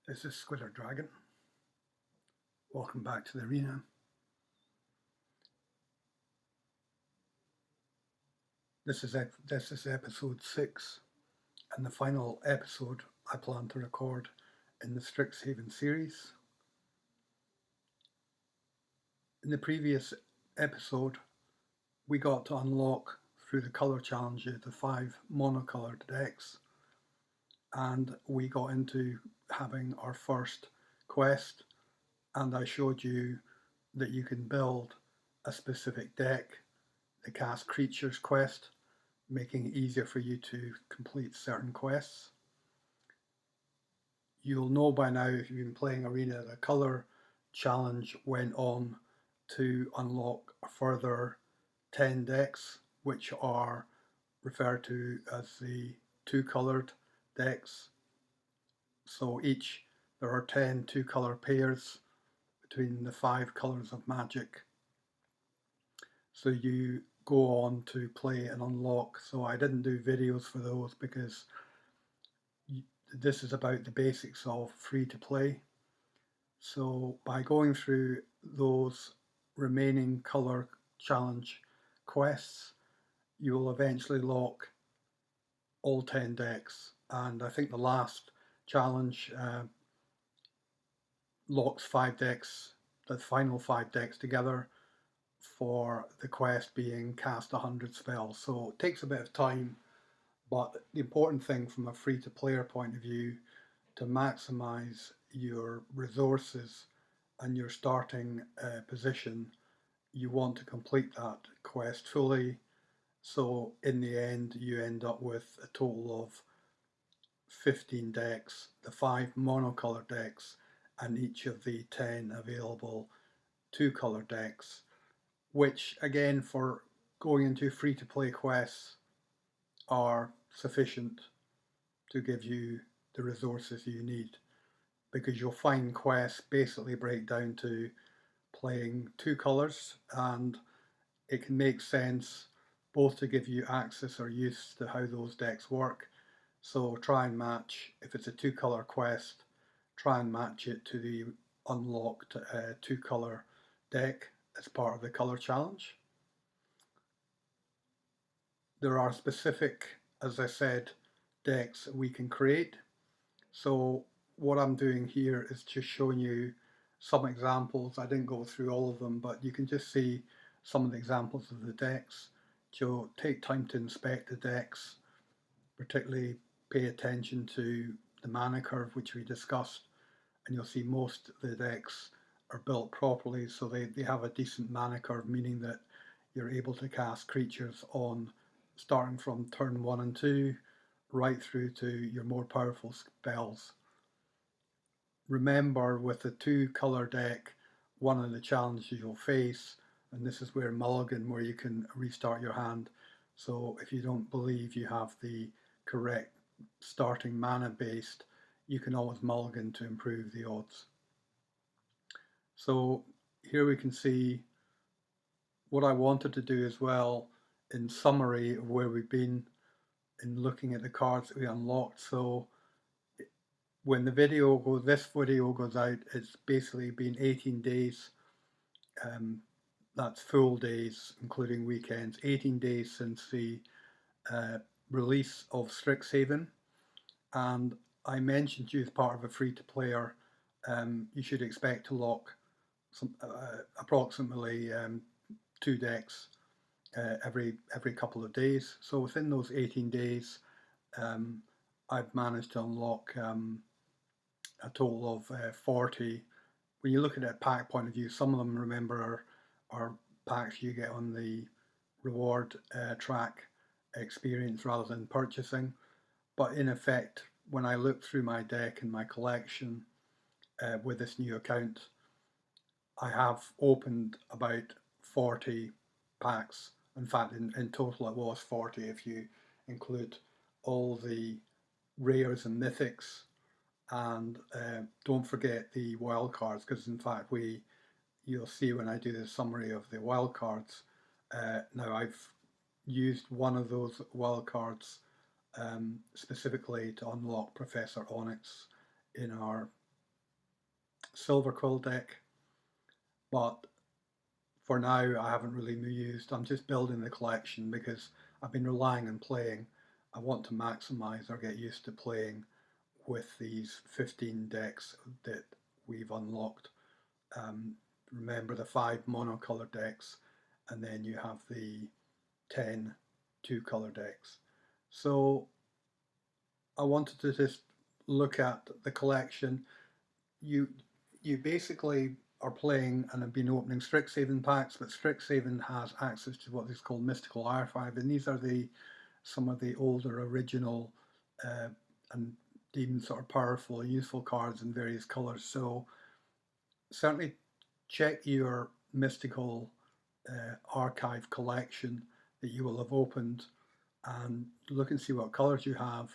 This is Squider Dragon. Welcome back to the arena. This is episode 6 and the final episode I plan to record in the Strixhaven series. In the previous episode, we got to unlock through the colour challenges the 5 monocoloured decks, and we got into having our first quest, and I showed you that you can build a specific deck, the Cast Creatures quest, making it easier for you to complete certain quests. You'll know by now, if you've been playing Arena, the colour challenge went on to unlock a further 10 decks, which are referred to as the two-coloured decks. So there are 10 two-colour pairs between the 5 colours of Magic. So you go on to play and unlock. So I didn't do videos for those because this is about the basics of free to play. So by going through those remaining colour challenge quests, you will eventually lock all 10 decks. And I think the last challenge locks 5 decks, the final 5 decks together, for the quest being cast 100 spells. So it takes a bit of time, but the important thing from a free to player point of view, to maximize your resources and your starting position, you want to complete that quest fully. So in the end, you end up with a total of 15 decks, the 5 monocolor decks, and each of the 10 available two-color decks, which again, for going into free-to-play quests, are sufficient to give you the resources you need, because you'll find quests basically break down to playing two colours, and it can make sense both to give you access or use to how those decks work. So try and match, if it's a two colour quest, try and match it to the unlocked two colour deck as part of the colour challenge. There are specific, as I said, decks we can create. So what I'm doing here is just showing you some examples. I didn't go through all of them, but you can just see some of the examples of the decks. So take time to inspect the decks, particularly pay attention to the mana curve, which we discussed, and you'll see most of the decks are built properly, so they have a decent mana curve, meaning that you're able to cast creatures on starting from turn 1 and 2 right through to your more powerful spells. Remember, with the two colour deck, one of the challenges you'll face, and this is where mulligan, where you can restart your hand. So if you don't believe you have the correct starting mana based, you can always mulligan to improve the odds. So here we can see what I wanted to do as well in summary of where we've been in looking at the cards that we unlocked. So when this video goes out, it's basically been 18 days. That's full days, including weekends. 18 days since the release of Strixhaven, and I mentioned to you as part of a free-to-player, you should expect to lock approximately 2 decks every couple of days. So within those 18 days, I've managed to unlock a total of 40. When you look at it at a pack point of view, some of them, remember, are packs you get on the reward track experience rather than purchasing. But in effect, when I look through my deck and my collection with this new account, I have opened about 40 packs. In fact, in total it was 40 if you include all the rares and mythics, and don't forget the wild cards, because in fact you'll see when I do the summary of the wild cards, now I've used one of those wild cards specifically to unlock Professor Onyx in our Silver Quill deck, but for now I haven't really used. I'm just building the collection because I've been relying on playing. I want to maximize or get used to playing with these 15 decks that we've unlocked. Um, Remember the 5 monocolour decks, and then you have the 10 two-colour decks. So I wanted to just look at the collection. You you basically are playing and have been opening Strixhaven packs, but Strixhaven has access to what is called Mystical Archive, and these are some of the older original uh, and deemed sort of powerful and useful cards in various colours. So certainly check your Mystical archive collection that you will have opened and look and see what colours you have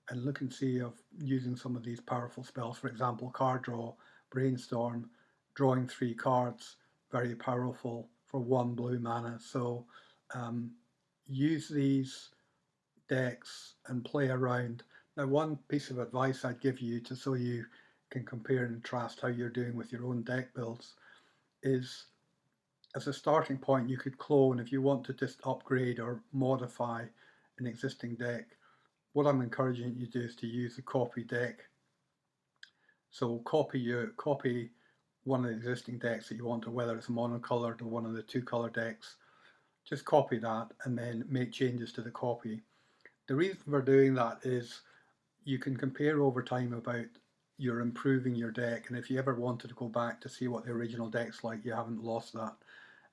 and look and see of using some of these powerful spells. For example, card draw, brainstorm, drawing 3 cards, very powerful for 1 blue mana. So um, use these decks and play around. Now, one piece of advice I'd give you to so you can compare and contrast how you're doing with your own deck builds is as a starting point, you could clone if you want to just upgrade or modify an existing deck. What I'm encouraging you to do is to use the copy deck. So copy one of the existing decks that you want, or whether it's monocolored or one of the 2-color decks. Just copy that and then make changes to the copy. The reason for doing that is you can compare over time about you're improving your deck, and if you ever wanted to go back to see what the original deck's like, you haven't lost that.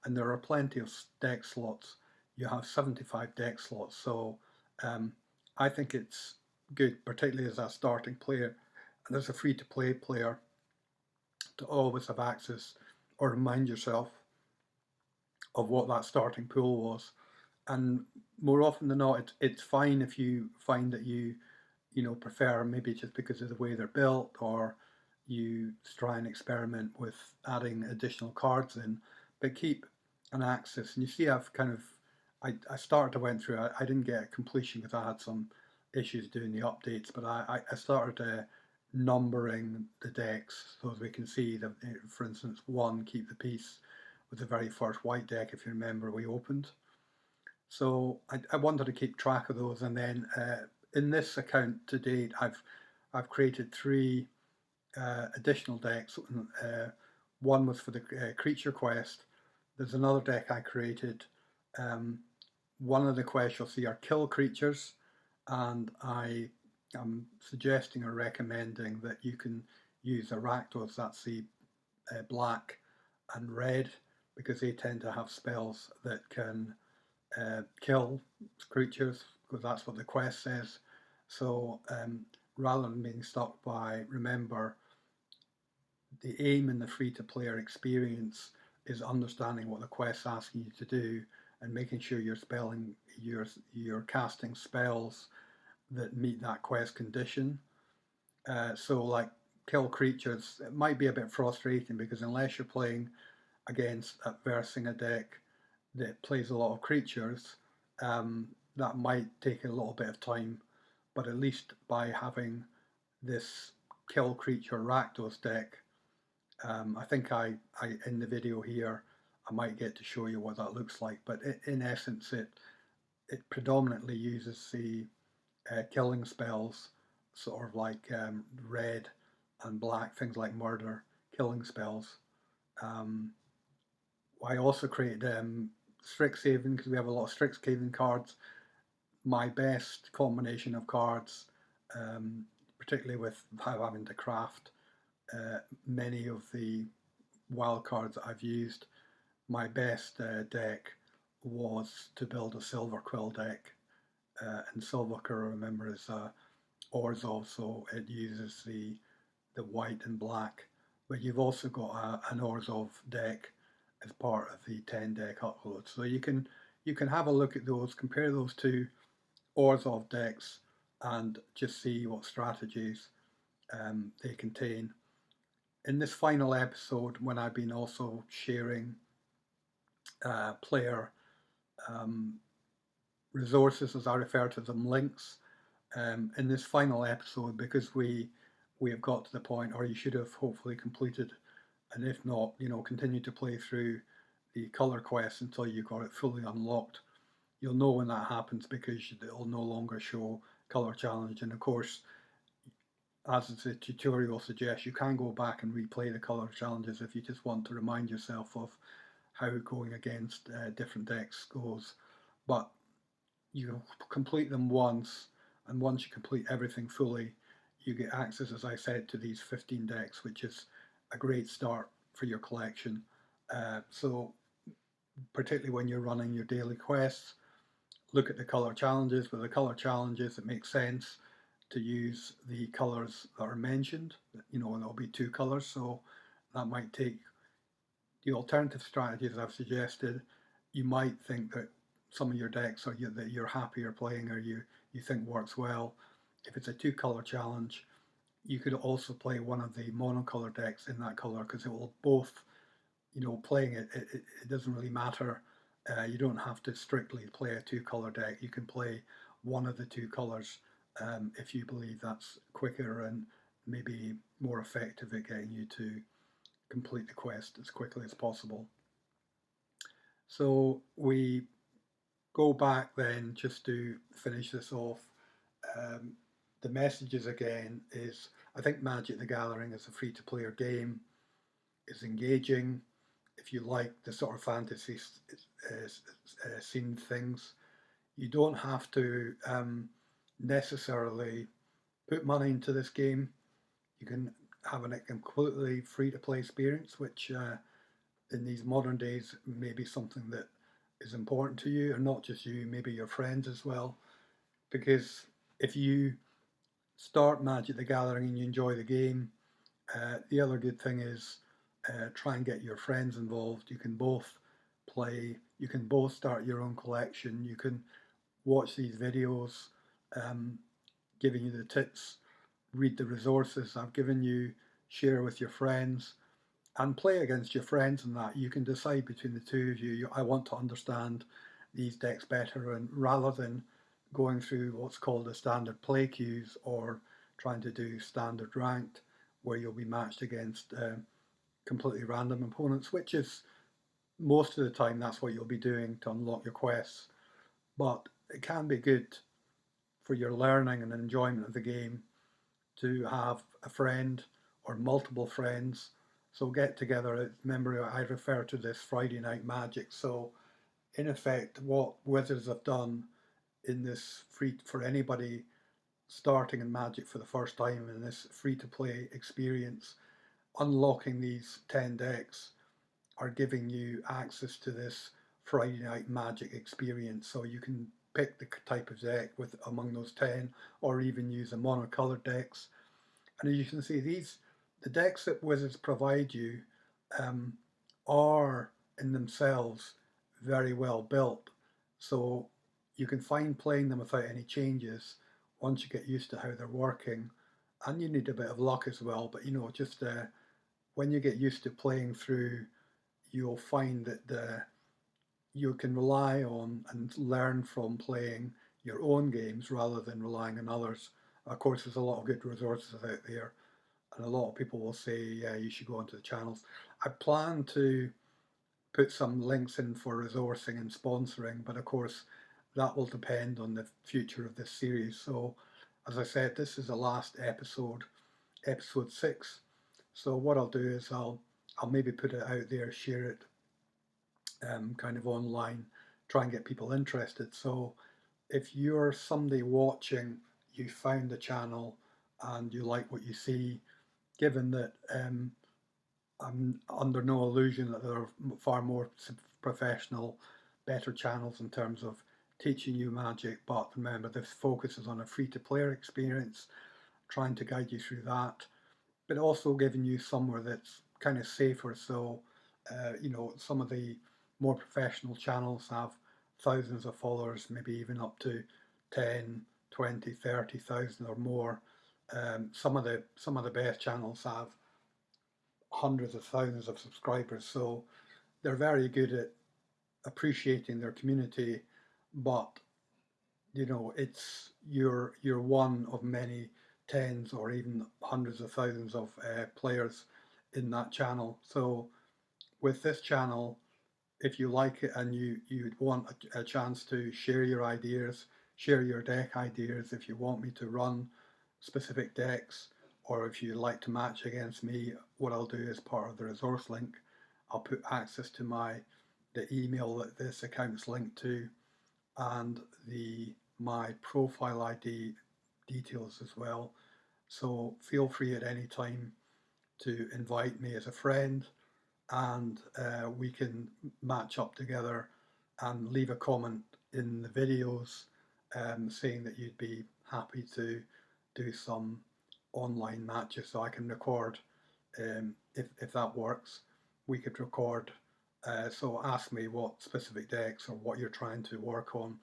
And there are plenty of deck slots. You have 75 deck slots, so I think it's good, particularly as a starting player and as a free-to-play player, to always have access or remind yourself of what that starting pool was. And more often than not, it's fine if you find that you prefer, maybe just because of the way they're built, or you try and experiment with adding additional cards in, but keep an access. And you see, I've kind of, I started to went through, I didn't get completion because I had some issues doing the updates, but I started numbering the decks so as we can see that, for instance, 1, Keep the Peace, was the very first white deck, if you remember, we opened. So I wanted to keep track of those, and then in this account to date, I've created 3 additional decks. One was for the creature quest. There's another deck I created. One of the quests you'll see are kill creatures, and I am suggesting or recommending that you can use Arachnos, that's the black and red, because they tend to have spells that can kill creatures, because that's what the quest says. So rather than being stuck by, remember, the aim in the free-to-player experience is understanding what the quest's asking you to do and making sure you're casting spells that meet that quest condition. So like kill creatures, it might be a bit frustrating because unless you're playing against versing a deck that plays a lot of creatures, that might take a little bit of time. But at least by having this kill creature Rakdos deck, I think I in the video here I might get to show you what that looks like. But in essence, it predominantly uses the killing spells, sort of like red and black, things like murder, killing spells. I also created Strixhaven because we have a lot of Strixhaven cards. My best combination of cards, particularly with having to craft many of the wild cards that I've used, my best deck was to build a Silver Quill deck. And Silver Quill, remember, is Orzhov, so it uses the white and black. But you've also got an Orzhov deck as part of the 10 deck upload. So you can have a look at those, compare those two Orzhov decks, and just see what strategies they contain. In this final episode, when I've been also sharing player resources, as I refer to them, links, in this final episode, because we we have got to the point, or you should have hopefully completed, and if not, continue to play through the color quest until you got it fully unlocked. You'll know when that happens because it'll no longer show color challenge. And of course, as the tutorial suggests, you can go back and replay the color challenges if you just want to remind yourself of how going against different decks goes. But you complete them once, and once you complete everything fully, you get access, as I said, to these 15 decks, which is a great start for your collection. So particularly when you're running your daily quests, look at the color challenges. With the color challenges, it makes sense to use the colors that are mentioned, and there'll be 2 colors, so that might take the alternative strategies I've suggested. You might think that some of your decks that you're happier playing, or you think works well. If it's a 2 color challenge, you could also play one of the monocolor decks in that color, because it will both, playing it doesn't really matter. You don't have to strictly play a 2 color deck. You can play one of the 2 colors if you believe that's quicker and maybe more effective at getting you to complete the quest as quickly as possible. So we go back then, just to finish this off. The messages again is, I think Magic the Gathering is a free-to-player game. It's engaging. If you like the sort of fantasy scene things, you don't have to necessarily put money into this game. You can have a completely free-to-play experience, which in these modern days may be something that is important to you, and not just you, maybe your friends as well. Because if you start Magic the Gathering and you enjoy the game, the other good thing is try and get your friends involved. You can both play, you can both start your own collection, you can watch these videos giving you the tips, read the resources I've given you, share with your friends, and play against your friends. And that you can decide between the two of you, I want to understand these decks better, and rather than going through what's called the standard play queues or trying to do standard ranked, where you'll be matched against completely random opponents, which is most of the time that's what you'll be doing to unlock your quests. But it can be good for your learning and enjoyment of the game to have a friend or multiple friends. So get together. Remember, I refer to this Friday Night Magic. So in effect, what Wizards have done in this free, for anybody starting in Magic for the first time in this free-to-play experience, unlocking these 10 decks are giving you access to this Friday Night Magic experience. So you can pick the type of deck with among those 10, or even use the monocolored decks. And as you can see, the decks that Wizards provide you are in themselves very well built. So you can find playing them without any changes once you get used to how they're working. And you need a bit of luck as well, but just when you get used to playing through, you'll find that you can rely on and learn from playing your own games rather than relying on others. Of course, there's a lot of good resources out there, and a lot of people will say, yeah, you should go onto the channels. I plan to put some links in for resourcing and sponsoring, but of course, that will depend on the future of this series. So, as I said, this is the last episode, episode 6. So what I'll do is I'll maybe put it out there, share it kind of online, try and get people interested. So if you're somebody watching, you found the channel and you like what you see, given that I'm under no illusion that there are far more professional, better channels in terms of teaching you Magic, but remember, this focuses on a free-to-player experience, trying to guide you through that, but also giving you somewhere that's kind of safer. So, some of the more professional channels have thousands of followers, maybe even up to 10, 20, 30,000 or more. Some of the best channels have hundreds of thousands of subscribers. So they're very good at appreciating their community, but it's you're one of many tens or even hundreds of thousands of players in that channel. So with this channel, if you like it and you want a chance to share your ideas, share your deck ideas, if you want me to run specific decks, or if you like to match against me, what I'll do as part of the resource link, I'll put access to the email that this account's linked to, and my profile ID details as well. So feel free at any time to invite me as a friend, and we can match up together and leave a comment in the videos saying that you'd be happy to do some online matches, so I can record if that works. We could record, so ask me what specific decks or what you're trying to work on,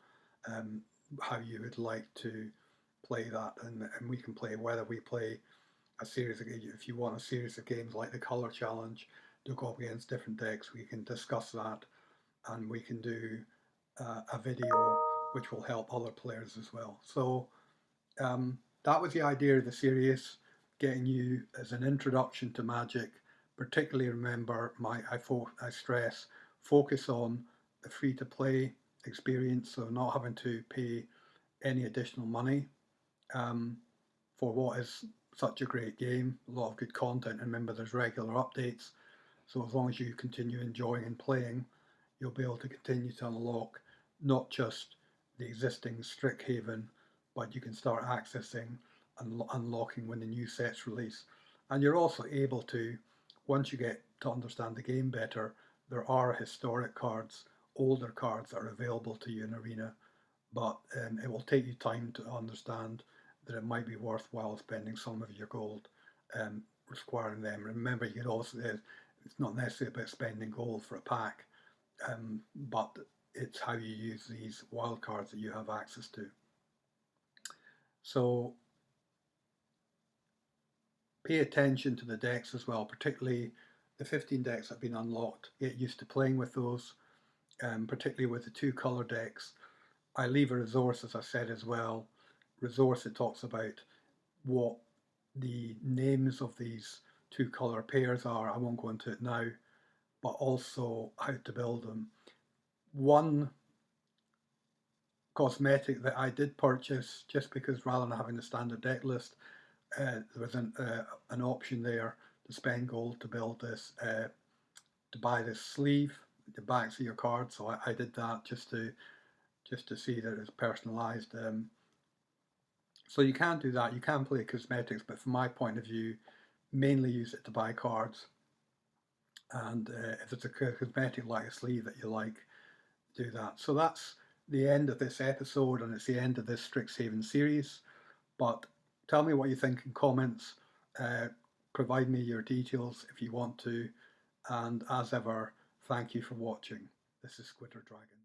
um, how you would like to play that, and we can play, whether we play a series of, if you want a series of games like the Colour Challenge to go up against different decks, we can discuss that, and we can do a video which will help other players as well. So that was the idea of the series, getting you as an introduction to Magic. Particularly remember, I stress, focus on the free-to-play experience, so not having to pay any additional money for what is such a great game, a lot of good content. Remember, there's regular updates, so as long as you continue enjoying and playing, you'll be able to continue to unlock not just the existing Strixhaven, but you can start accessing and unlocking when the new sets release. And you're also able to, once you get to understand the game better, there are historic cards, older cards that are available to you in Arena, but it will take you time to understand that it might be worthwhile spending some of your gold acquiring them. Remember, you can also, it's not necessarily about spending gold for a pack, but it's how you use these wild cards that you have access to. So pay attention to the decks as well, particularly the 15 decks that have been unlocked. Get used to playing with those, particularly with the two colour decks. I leave a resource, as I said as well, resource that talks about what the names of these two colour pairs are. I won't go into it now, but also how to build them. One cosmetic that I did purchase, just because rather than having the standard deck list, there was an option there to spend gold to build this, to buy this sleeve, the backs of your cards. So I did that just to see that it's personalised. So you can do that. You can play cosmetics, but from my point of view, mainly use it to buy cards. And if it's a cosmetic like a sleeve that you like, do that. So that's the end of this episode, and it's the end of this Strixhaven series. But tell me what you think in comments. Provide me your details if you want to. And as ever, thank you for watching. This is Squider Dragon.